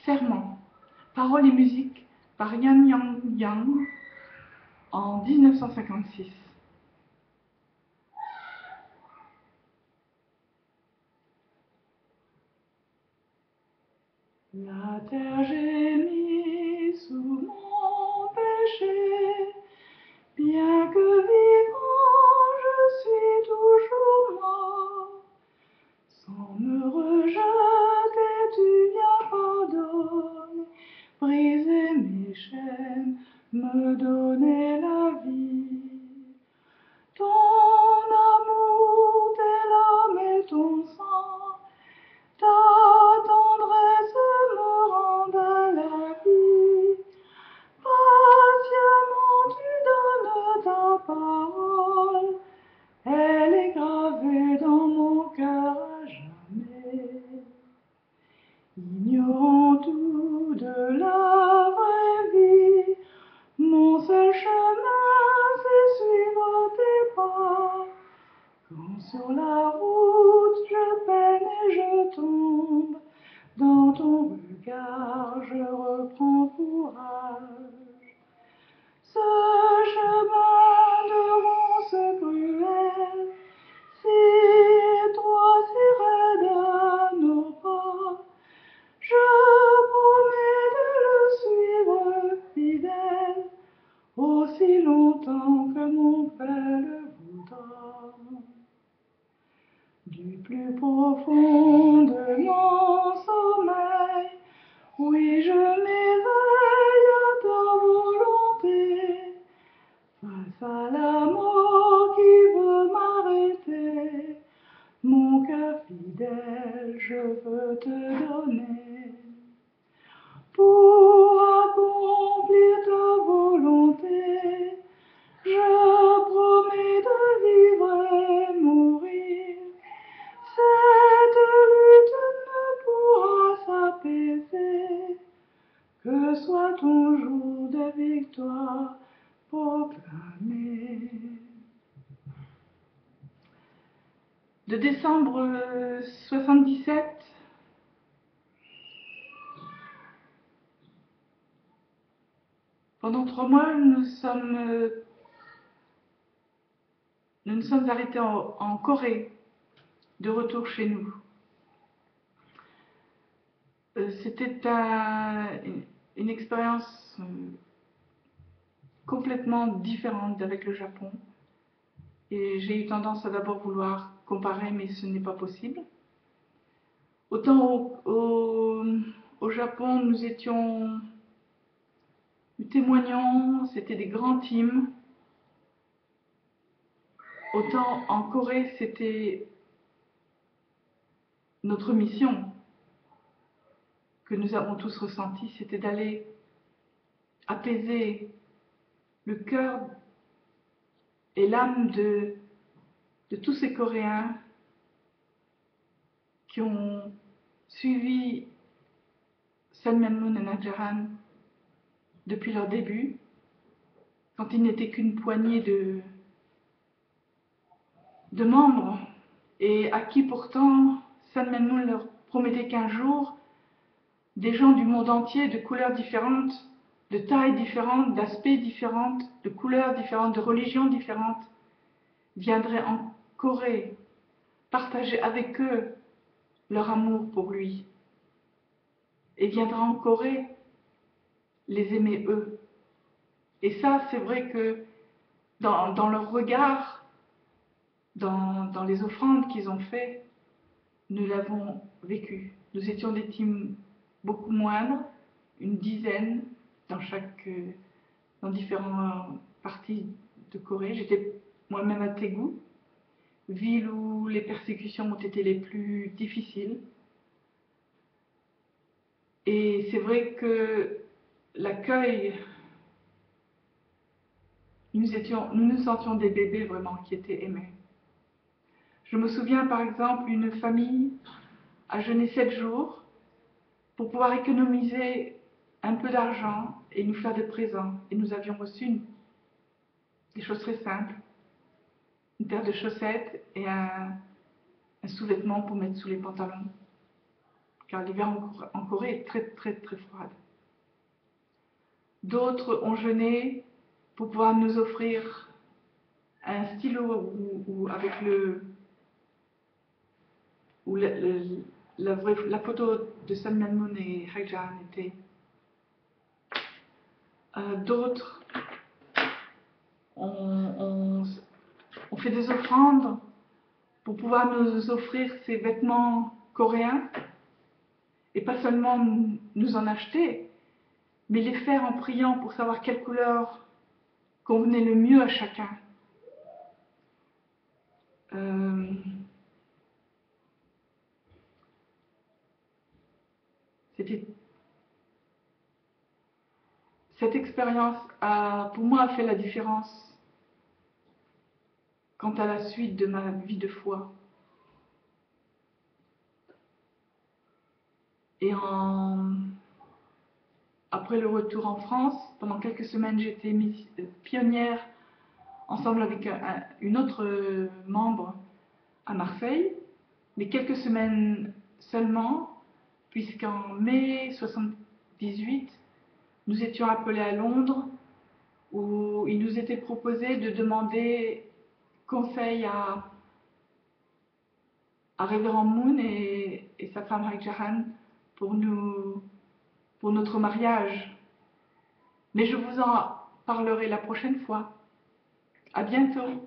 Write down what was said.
Serment, paroles et musique par Yan Yang Yang en 1956. La terre gémit sous mon péché, bien que vivant je suis toujours mort. Sans me rejeter, tu viens pardonner, briser mes chaînes, me donner la vie. Ton amour, tes larmes et ton sang, ta tendresse me rendent à la vie. Patiemment tu donnes ta parole, elle est gravée dans mon cœur à jamais. Ignorant tout de la vraie vie, mon seul chemin c'est suivre tes pas. Quand sur la route je peine et je tombe, dans ton regard je reprends courage. Ce chemin de ronces cruelles, si étroit, si raide à nos pas, je promets de le suivre fidèle, aussi longtemps que mon Père le voudra. Du plus profond de mon sommeil, oui, je m'éveille à ta volonté. Face à la mort qui veut m'arrêter, mon cœur fidèle, je veux te donner. Pour accomplir ta volonté, je promets de vivre et mourir. Cette lutte ne pourra s'apaiser, que soit ton jour de victoire proclamé. De décembre 77 pendant 3 mois, nous nous sommes arrêtés en Corée, de retour chez nous. C'était une expérience complètement différente d'avec le Japon. Et j'ai eu tendance à d'abord vouloir comparer, mais ce n'est pas possible. Autant au Japon, nous témoignions, c'était des grands teams. Autant en Corée, c'était notre mission que nous avons tous ressentie, c'était d'aller apaiser le cœur et l'âme de tous ces Coréens qui ont suivi Sun Myung Moon et Najahan depuis leur début, quand ils n'étaient qu'une poignée de membres, et à qui pourtant Sun Myung Moon leur promettait qu'un jour, des gens du monde entier, de couleurs différentes, de tailles différentes, d'aspects différents, de couleurs différentes, de religions différentes, viendraient en Corée partager avec eux leur amour pour lui, et viendraient en Corée les aimer eux. Et ça, c'est vrai que dans leur regard, dans les offrandes qu'ils ont fait, nous l'avons vécu. Nous étions des teams beaucoup moindres, une dizaine dans différentes parties de Corée. J'étais moi-même à Daegu, ville où les persécutions ont été les plus difficiles. Et c'est vrai que l'accueil, nous nous sentions des bébés vraiment qui étaient aimés. Je me souviens par exemple une famille a jeûné 7 jours pour pouvoir économiser un peu d'argent et nous faire des présents. Et nous avions reçu des choses très simples, une paire de chaussettes et un sous-vêtement pour mettre sous les pantalons, car l'hiver en Corée est très très très froid. D'autres ont jeûné pour pouvoir nous offrir un stylo ou avec où la photo de Sun Myung Moon et Hak Ja Han était. D'autres ont fait des offrandes pour pouvoir nous offrir ces vêtements coréens et pas seulement nous en acheter, mais les faire en priant pour savoir quelle couleur convenait le mieux à chacun. Cette expérience pour moi, a fait la différence quant à la suite de ma vie de foi. Et après le retour en France, pendant quelques semaines, j'étais pionnière ensemble avec une autre membre à Marseille, mais quelques semaines seulement, puisqu'en mai 78, nous étions appelés à Londres, où il nous était proposé de demander conseil à Révérend Moon et sa femme Hak Ja Han pour notre mariage. Mais je vous en parlerai la prochaine fois. À bientôt.